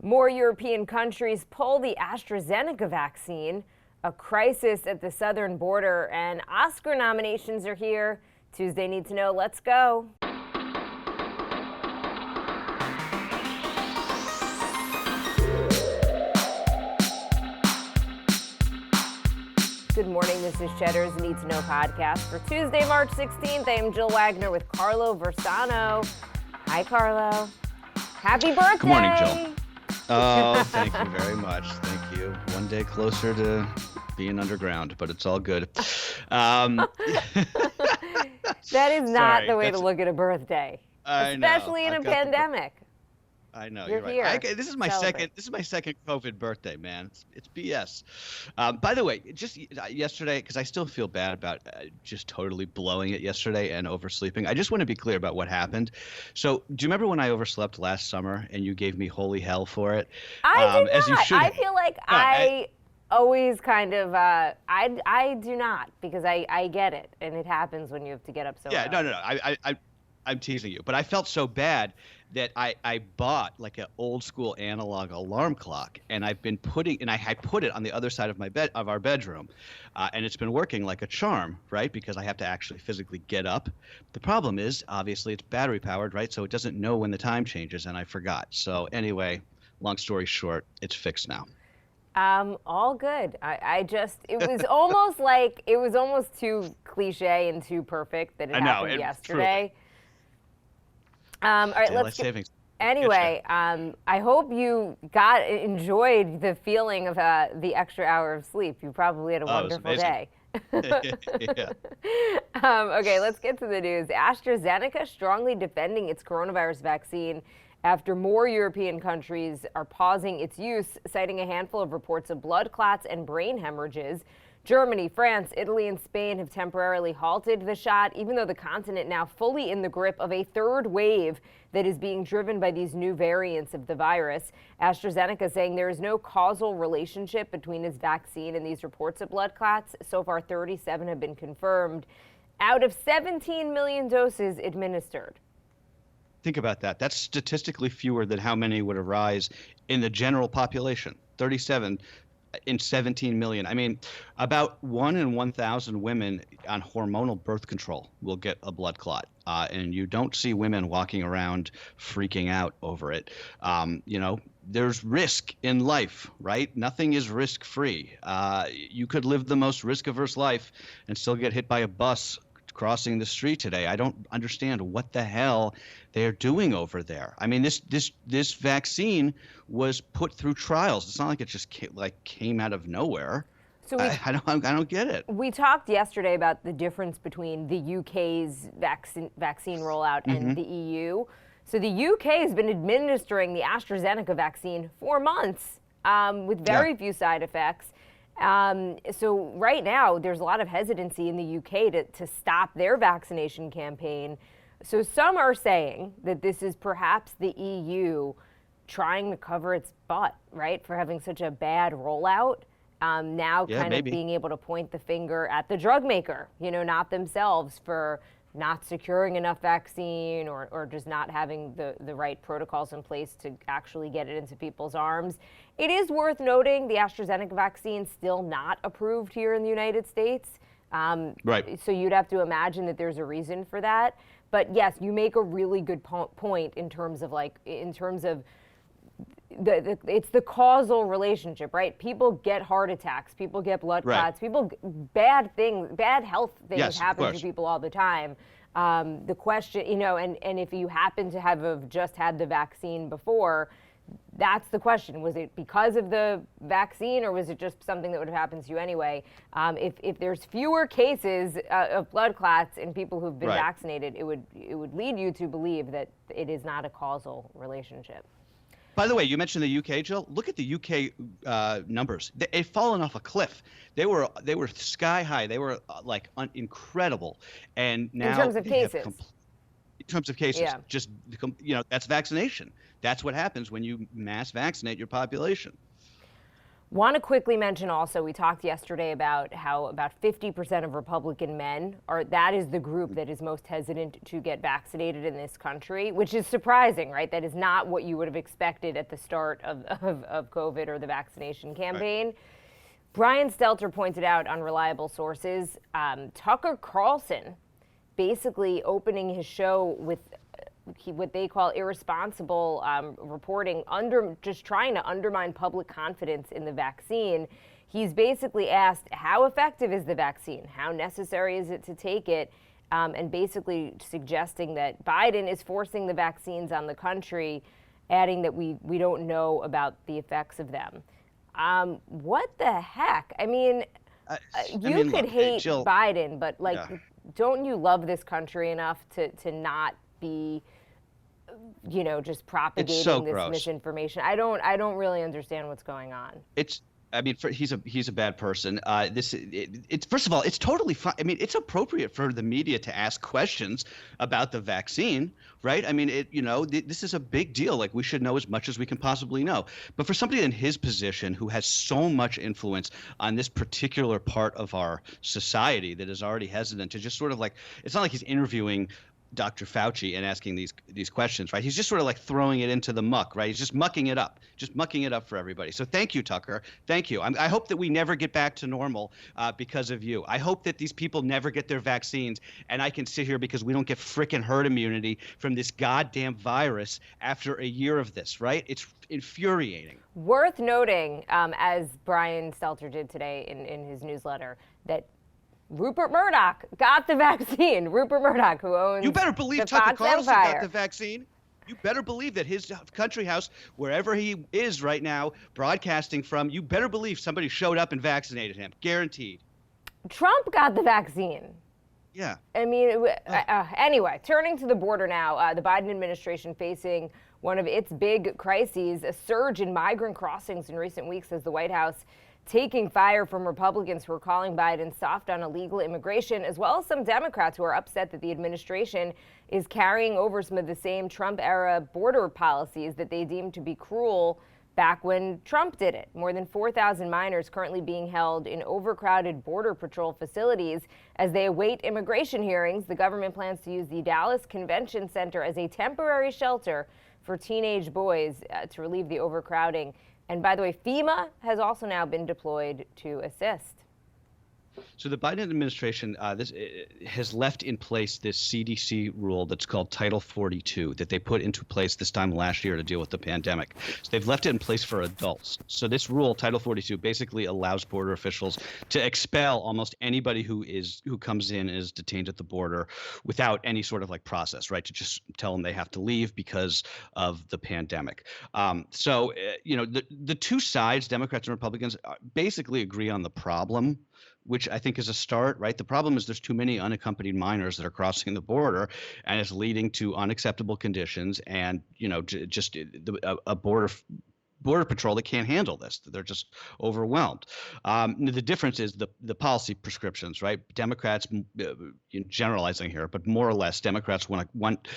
More European countries pull the AstraZeneca vaccine, a crisis at the southern border, and Oscar nominations are here. Tuesday Need to Know. Let's go. Good morning. This is Cheddar's Need to Know podcast for Tuesday, March 16th. I am Jill Wagner with Carlo Versano. Hi, Carlo. Happy birthday. Good morning, Jill. Oh, thank you very much. Thank you. One day closer to being underground, but it's all good. That is not the way to look at a birthday, especially in a pandemic. I know, you're right. This is my second COVID birthday, man. It's BS. By the way, just yesterday, because I still feel bad about just totally blowing it yesterday and oversleeping. I just want to be clear about what happened. So, do you remember when I overslept last summer and you gave me holy hell for it? I did not. I feel like I always kind of I do not, because I get it, and it happens when you have to get up so early. No. I'm teasing you, but I felt so bad that I bought like an old school analog alarm clock, and I put it on the other side of our bedroom, and it's been working like a charm, right? Because I have to actually physically get up. The problem is, obviously, it's battery powered, right? So it doesn't know when the time changes, and I forgot. So anyway, long story short, it's fixed now. All good. It was almost like, it was almost too cliche and too perfect that it happened yesterday. Truly. All right, Anyway, I hope you enjoyed the feeling of the extra hour of sleep. You probably had a wonderful day. Yeah. Okay, let's get to the news. AstraZeneca strongly defending its coronavirus vaccine after more European countries are pausing its use, citing a handful of reports of blood clots and brain hemorrhages. Germany, France, Italy, and Spain have temporarily halted the shot, even though the continent now fully in the grip of a third wave that is being driven by these new variants of the virus. AstraZeneca saying there is no causal relationship between its vaccine and these reports of blood clots. So far, 37 have been confirmed out of 17 million doses administered. Think about that. That's statistically fewer than how many would arise in the general population. 37 in 17 million. I mean, about 1 in 1,000 women on hormonal birth control will get a blood clot. And you don't see women walking around freaking out over it. There's risk in life, right? Nothing is risk-free. You could live the most risk-averse life and still get hit by a bus crossing the street today. I don't understand what the hell they're doing over there. I mean, this vaccine was put through trials. It's not like it just came out of nowhere. So I don't get it. We talked yesterday about the difference between the UK's vaccine rollout and the EU. So the UK has been administering the AstraZeneca vaccine for months with very few side effects. So right now, there's a lot of hesitancy in the UK to stop their vaccination campaign. So some are saying that this is perhaps the EU trying to cover its butt, right, for having such a bad rollout. Now of being able to point the finger at the drug maker, not themselves, for not securing enough vaccine or just not having the right protocols in place to actually get it into people's arms. It is worth noting the AstraZeneca vaccine still not approved here in the United States. Right. So you'd have to imagine that there's a reason for that. But yes, you make a really good point in terms of it's the causal relationship, right? People get heart attacks, people get blood clots, bad health things happen to people all the time. The question, and if you happen to have just had the vaccine before, that's the question. Was it because of the vaccine, or was it just something that would have happened to you anyway? If there's fewer cases of blood clots in people who've been vaccinated, it would lead you to believe that it is not a causal relationship. By the way, you mentioned the UK, Jill. Look at the UK numbers. They've fallen off a cliff. They were sky high. They were incredible. And now in terms of cases. In terms of cases, just that's vaccination. That's what happens when you mass vaccinate your population. Want to quickly mention also, we talked yesterday about how about 50% of Republican men that is the group that is most hesitant to get vaccinated in this country, which is surprising, right? That is not what you would have expected at the start of COVID or the vaccination campaign. Right. Brian Stelter pointed out on reliable sources, Tucker Carlson basically opening his show with what they call irresponsible reporting, just trying to undermine public confidence in the vaccine. He's basically asked, how effective is the vaccine? How necessary is it to take it? And basically suggesting that Biden is forcing the vaccines on the country, adding that we don't know about the effects of them. What the heck? I mean, you could hate Jill, Biden, but don't you love this country enough to not be, just propagating this misinformation? I don't really understand what's going on. He's a bad person. It's first of all, it's totally fine. I mean, it's appropriate for the media to ask questions about the vaccine, right? I mean, this is a big deal. Like, we should know as much as we can possibly know. But for somebody in his position who has so much influence on this particular part of our society that is already hesitant to just sort of it's not like he's interviewing Dr. Fauci and asking these questions, right? He's just sort of throwing it into the muck, right? He's just mucking it up for everybody. So thank you, Tucker. Thank you. I hope that we never get back to normal because of you. I hope that these people never get their vaccines and I can sit here because we don't get frickin' herd immunity from this goddamn virus after a year of this, right? It's infuriating. Worth noting, as Brian Stelter did today in his newsletter, that Rupert Murdoch got the vaccine. Rupert Murdoch, who owns You better believe Tucker Carlson got the vaccine. You better believe that his country house, wherever he is right now, broadcasting from, you better believe somebody showed up and vaccinated him. Guaranteed. Trump got the vaccine. Yeah. I mean, anyway, turning to the border now, the Biden administration facing one of its big crises, a surge in migrant crossings in recent weeks as the White House taking fire from Republicans who are calling Biden soft on illegal immigration, as well as some Democrats who are upset that the administration is carrying over some of the same Trump-era border policies that they deemed to be cruel back when Trump did it. More than 4,000 minors currently being held in overcrowded Border Patrol facilities as they await immigration hearings. The government plans to use the Dallas Convention Center as a temporary shelter for teenage boys to relieve the overcrowding. And by the way, FEMA has also now been deployed to assist. So the Biden administration has left in place this CDC rule that's called Title 42 that they put into place this time last year to deal with the pandemic. So they've left it in place for adults. So this rule, Title 42, basically allows border officials to expel almost anybody who comes in and is detained at the border without any sort of process, right? To just tell them they have to leave because of the pandemic. The two sides, Democrats and Republicans, basically agree on the problem, which I think is a start, right? The problem is there's too many unaccompanied minors that are crossing the border, and it's leading to unacceptable conditions and, just a border patrol that can't handle this. They're just overwhelmed. The difference is the policy prescriptions, right? Democrats, generalizing here, but more or less, Democrats want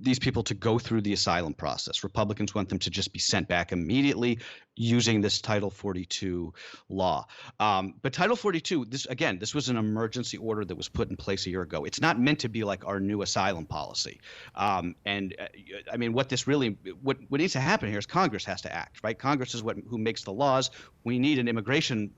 these people to go through the asylum process. Republicans want them to just be sent back immediately using this Title 42 law. But Title 42, this was an emergency order that was put in place a year ago. It's not meant to be like our new asylum policy. What needs to happen here is Congress has to act, right? Congress is who makes the laws. We need an immigration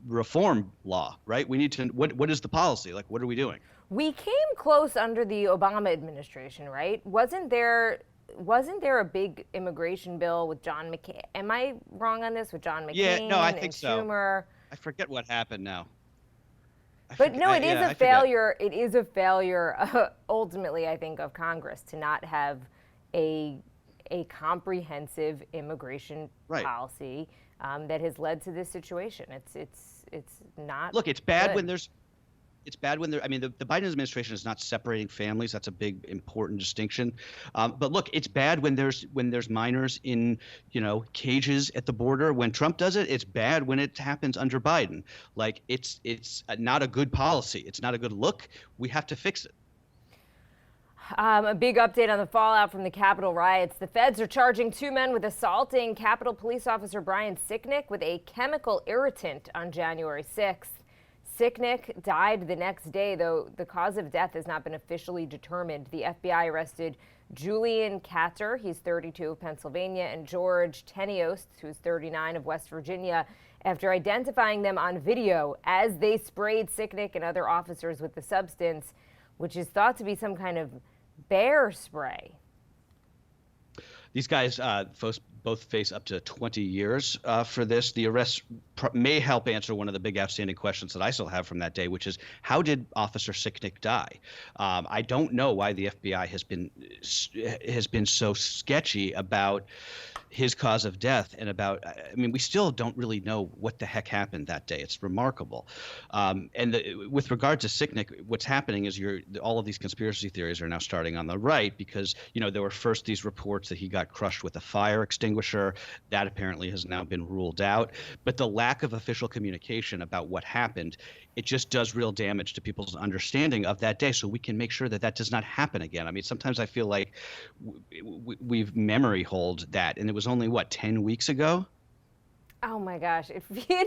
reform law, right? We need to, what is the policy? What are we doing? We came close under the Obama administration, right? Wasn't there a big immigration bill with John McCain? Am I wrong on this? With John McCain yeah, no, I think and Schumer? I forget what happened now. It is a failure. It is a failure, ultimately, I think, of Congress to not have a comprehensive immigration policy that has led to this situation. It's not. Look, it's bad good. when there's. It's bad when the Biden administration is not separating families. That's a big, important distinction. But look, it's bad when there's minors in, cages at the border. When Trump does it, it's bad when it happens under Biden. It's not a good policy. It's not a good look. We have to fix it. A big update on the fallout from the Capitol riots. The feds are charging 2 men with assaulting Capitol Police Officer Brian Sicknick with a chemical irritant on January 6th. Sicknick died the next day, though the cause of death has not been officially determined. The FBI arrested Julian Katter, he's 32, of Pennsylvania, and George Tenios, who's 39, of West Virginia, after identifying them on video as they sprayed Sicknick and other officers with the substance, which is thought to be some kind of bear spray. These guys both face up to 20 years for this. The arrest may help answer one of the big outstanding questions that I still have from that day, which is, how did Officer Sicknick die? I don't know why the FBI has been so sketchy about his cause of death and about, I mean, we still don't really know what the heck happened that day. It's remarkable. With regard to Sicknick, what's happening is all of these conspiracy theories are now starting on the right because, there were first these reports that he got crushed with a fire extinguisher. That apparently has now been ruled out. But the lack of official communication about what happened, it just does real damage to people's understanding of that day, so we can make sure that that does not happen again. I mean, sometimes I feel like we've memory holed that, and it was only, 10 weeks ago? Oh my gosh, it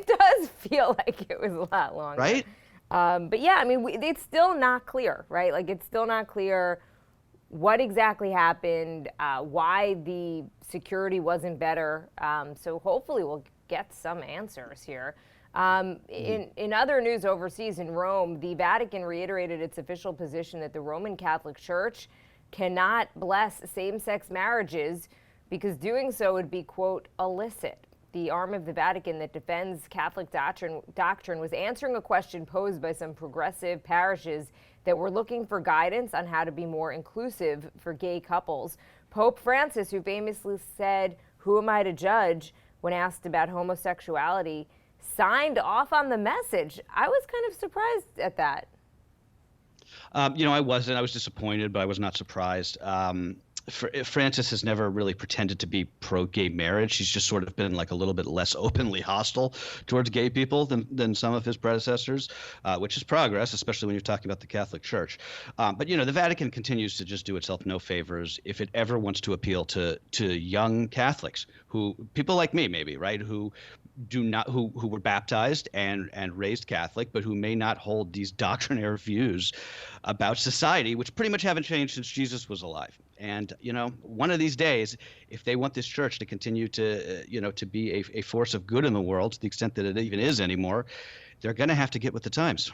does feel like it was a lot longer. Right? But yeah, I mean, it's still not clear, right? Like, it's still not clear what exactly happened, why the security wasn't better. So hopefully we'll get some answers here. In other news overseas, in Rome, the Vatican reiterated its official position that the Roman Catholic Church cannot bless same-sex marriages because doing so would be, quote, illicit. The arm of the Vatican that defends Catholic doctrine was answering a question posed by some progressive parishes that were looking for guidance on how to be more inclusive for gay couples. Pope Francis, who famously said, "Who am I to judge?" when asked about homosexuality, signed off on the message. I was kind of surprised at that. I wasn't. I was disappointed, but I was not surprised. Francis has never really pretended to be pro-gay marriage. She's just sort of been like a little bit less openly hostile towards gay people than some of his predecessors, which is progress, especially when you're talking about the Catholic Church. But the Vatican continues to just do itself no favors if it ever wants to appeal to young Catholics, people like me maybe, right, who were baptized and raised Catholic, but who may not hold these doctrinaire views about society, which pretty much haven't changed since Jesus was alive. And one of these days, if they want this church to continue to to be a force of good in the world, to the extent that it even is anymore, they're going to have to get with the times.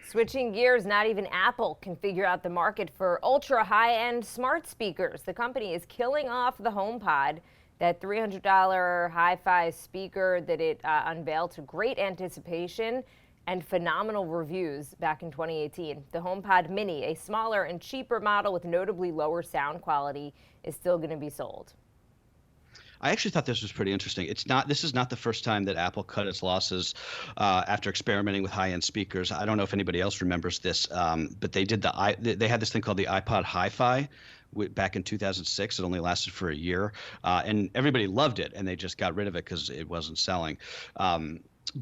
Switching gears, not even Apple can figure out the market for ultra high-end smart speakers. The company is killing off the Homepod, that $300 hi-fi speaker that it unveiled to great anticipation and phenomenal reviews back in 2018. The HomePod Mini, a smaller and cheaper model with notably lower sound quality, is still going to be sold. I actually thought this was pretty interesting. This is not the first time that Apple cut its losses after experimenting with high-end speakers. I don't know if anybody else remembers this, but they had this thing called the iPod Hi-Fi back in 2006. It only lasted for a year, and everybody loved it, and they just got rid of it because it wasn't selling.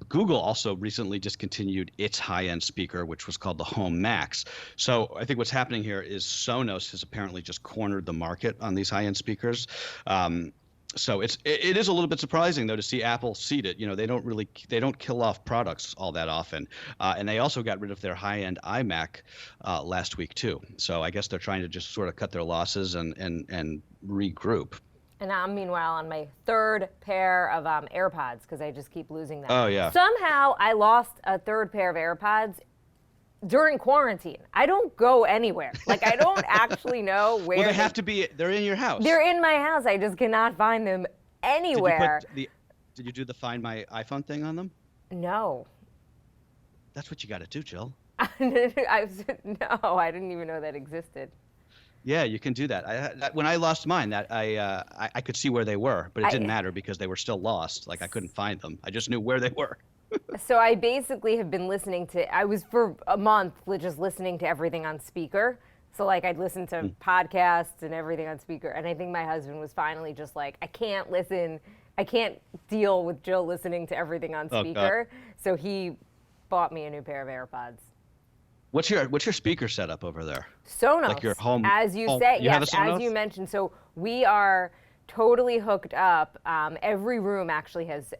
Google also recently discontinued its high-end speaker, which was called the Home Max. So I think what's happening here is Sonos has apparently just cornered the market on these high-end speakers. So it is a little bit surprising, though, to see Apple cede it. They don't kill off products all that often, and they also got rid of their high-end iMac last week too. So I guess they're trying to just sort of cut their losses and regroup. And I'm meanwhile on my third pair of AirPods because I just keep losing them. Oh yeah. Somehow I lost a third pair of AirPods during quarantine. I don't go anywhere. Like, I don't actually know where. Well, they have to be. They're in your house. They're in my house. I just cannot find them anywhere. Did you do the Find My iPhone thing on them? No. That's what you got to do, Jill. No, I didn't even know that existed. Yeah, you can do that. When I lost mine, I could see where they were, but it didn't matter because they were still lost. Like, I couldn't find them. I just knew where they were. So I basically have been I was for a month just listening to everything on speaker. So like I'd listen to podcasts and everything on speaker. And I think my husband was finally just like, I can't deal with Jill listening to everything on speaker. So he bought me a new pair of AirPods. What's your speaker setup over there? Sonos, Like your home, as you home, say, you have yes, a Sonos? as you mentioned. So we are totally hooked up. Every room actually has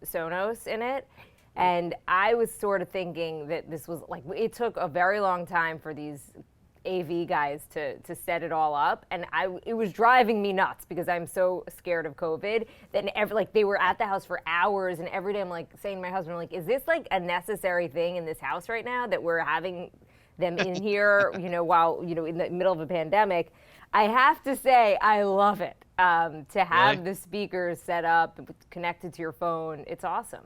Sonos in it. And I was sort of thinking that this was like, it took a very long time for these AV guys to set it all up, and it was driving me nuts because I'm so scared of COVID. Then they were at the house for hours, and every day I'm like saying to my husband, like, is this like a necessary thing in this house right now that we're having them in here, while in the middle of a pandemic? I have to say I love it. To have the speakers set up connected to your phone, it's awesome.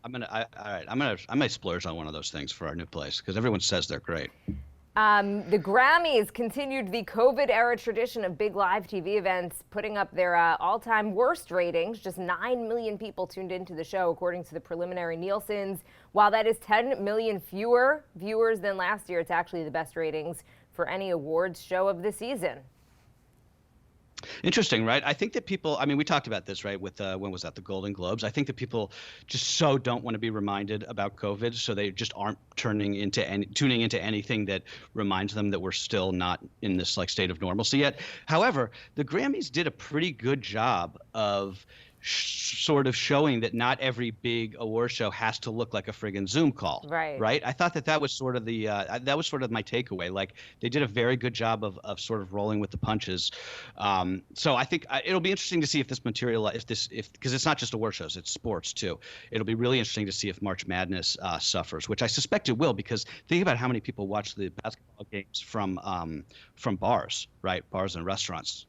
All right. I'm gonna splurge on one of those things for our new place because everyone says they're great. The Grammys continued the COVID-era tradition of big live TV events, putting up their all-time worst ratings. Just 9 million people tuned into the show, according to the preliminary Nielsen's. While that is 10 million fewer viewers than last year, it's actually the best ratings for any awards show of the season. Interesting, right? I think that people, I mean, we talked about this, right, with, when was that, the Golden Globes? I think that people just so don't want to be reminded about COVID, so they just aren't tuning into anything that reminds them that we're still not in this, like, state of normalcy yet. However, the Grammys did a pretty good job of sort of showing that not every big award show has to look like a friggin' Zoom call. Right. I thought that was sort of my takeaway. Like, they did a very good job of sort of rolling with the punches. So I think it'll be interesting to see if this material, because it's not just award shows, it's sports too. It'll be really interesting to see if March Madness suffers, which I suspect it will, because think about how many people watch the basketball games from bars, right? Bars and restaurants.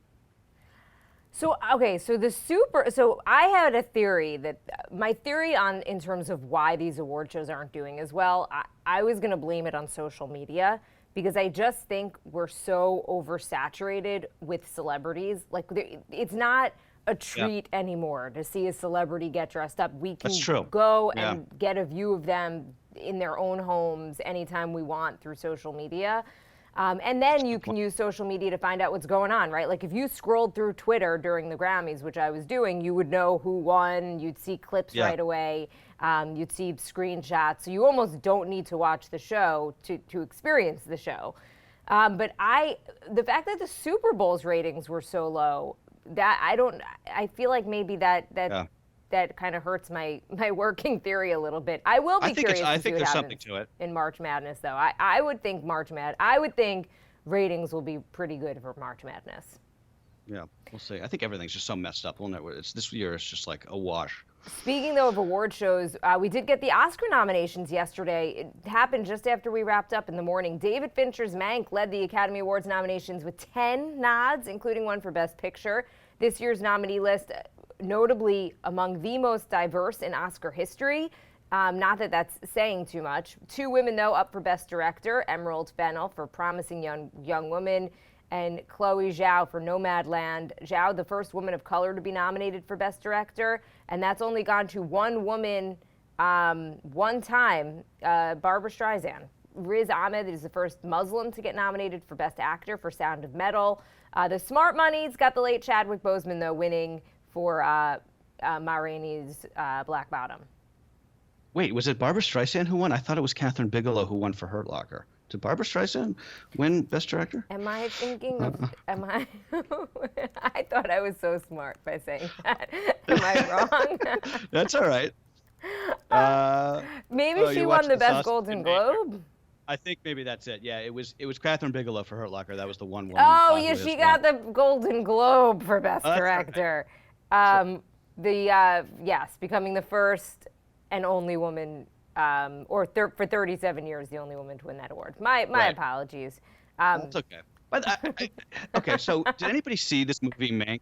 So, okay, so I had a theory that my theory in terms of why these award shows aren't doing as well, I was going to blame it on social media, because I just think we're so oversaturated with celebrities. Like, it's not a treat anymore to see a celebrity get dressed up. We can go and get a view of them in their own homes anytime we want through social media. And then you can use social media to find out what's going on, right? Like, if you scrolled through Twitter during the Grammys, which I was doing, you would know who won. You'd see clips right away. You'd see screenshots. So you almost don't need to watch the show to experience the show. But the fact that the Super Bowl's ratings were so low, I feel like maybe that kind of hurts my working theory a little bit. I will be curious to see what happens in March Madness, though. I would think ratings will be pretty good for March Madness. Yeah, we'll see. I think everything's just so messed up. This year is just like a wash. Speaking, though, of award shows, we did get the Oscar nominations yesterday. It happened just after we wrapped up in the morning. David Fincher's Mank led the Academy Awards nominations with 10 nods, including one for Best Picture. This year's nominee list, notably among the most diverse in Oscar history. Not that that's saying too much. 2 women, though, up for Best Director: Emerald Fennell for Promising Young Woman, and Chloe Zhao for Nomadland. Zhao, the first woman of color to be nominated for Best Director, and that's only gone to one woman one time, Barbra Streisand. Riz Ahmed is the first Muslim to get nominated for Best Actor for Sound of Metal. The Smart Money's got the late Chadwick Boseman, though, winning for Ma Rainey's Black Bottom. Wait, was it Barbra Streisand who won? I thought it was Catherine Bigelow who won for Hurt Locker. Did Barbra Streisand win Best Director? Am I thinking of, I thought I was so smart by saying that. Am I wrong? That's all right. Maybe she won the Best Golden Globe? I think maybe that's it. Yeah, it was Catherine Bigelow for Hurt Locker. That was the one woman. Oh, yeah, she got the Golden Globe for Best Director. Right. Yes, becoming the first and only woman, for 37 years, the only woman to win that award. My apologies. That's okay. But okay, so did anybody see this movie Mank?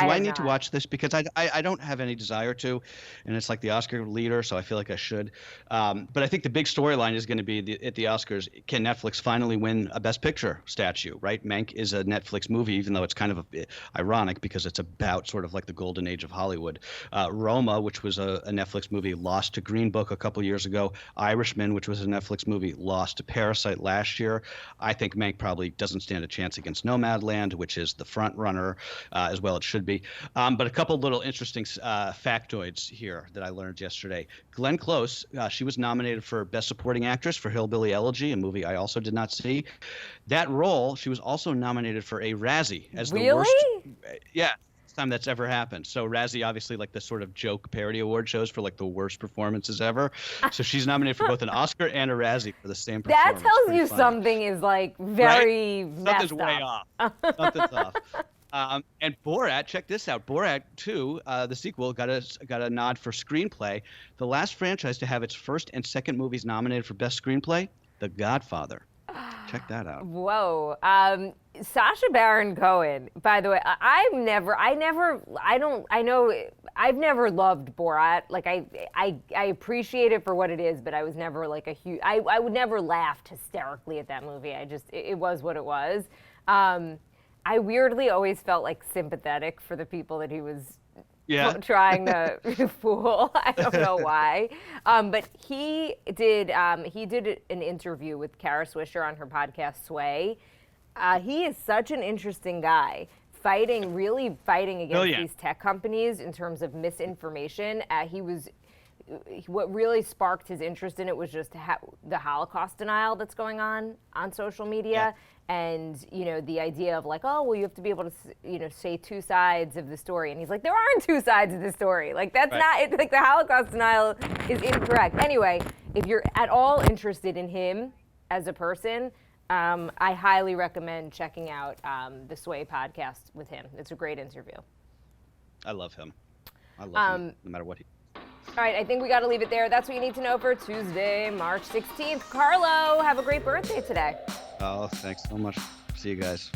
Do I need to watch this? Because I don't have any desire to, and it's like the Oscar leader, so I feel like I should. But I think the big storyline is going to be at the Oscars, can Netflix finally win a Best Picture statue, right? Mank is a Netflix movie, even though it's kind of a bit ironic because it's about sort of like the golden age of Hollywood. Roma, which was a Netflix movie, lost to Green Book a couple years ago. Irishman, which was a Netflix movie, lost to Parasite last year. I think Mank probably doesn't stand a chance against Nomadland, which is the front runner, as well. It should be. But a couple little interesting factoids here that I learned yesterday. Glenn Close, she was nominated for Best Supporting Actress for Hillbilly Elegy, a movie I also did not see. That role, she was also nominated for a Razzie as the worst. Yeah. Time that's ever happened. So Razzie, obviously, like the sort of joke parody award shows for like the worst performances ever. So she's nominated for both an Oscar and a Razzie for the same performance. That tells you something is like very messed Something's way off. Something's off. And Borat, check this out. Borat 2, the sequel, got a nod for screenplay. The last franchise to have its first and second movies nominated for best screenplay, The Godfather. Check that out. Whoa. Sasha Baron Cohen, by the way, I've never loved Borat. Like I appreciate it for what it is, but I was never like a huge, I would never laugh hysterically at that movie. It was what it was. I weirdly always felt like sympathetic for the people that he was trying to fool. I don't know why. But he did an interview with Kara Swisher on her podcast Sway. He is such an interesting guy, really fighting against these tech companies in terms of misinformation. What really sparked his interest in it was just the Holocaust denial that's going on social media. And, the idea of like, oh, well, you have to be able to, say two sides of the story. And he's like, there aren't two sides of the story. Like, that's not it. Like, the Holocaust denial is incorrect. Anyway, if you're at all interested in him as a person, I highly recommend checking out the Sway podcast with him. It's a great interview. I love him. I love him, no matter what he. All right, I think we got to leave it there. That's what you need to know for Tuesday, March 16th. Carlo, have a great birthday today. Oh, thanks so much. See you guys.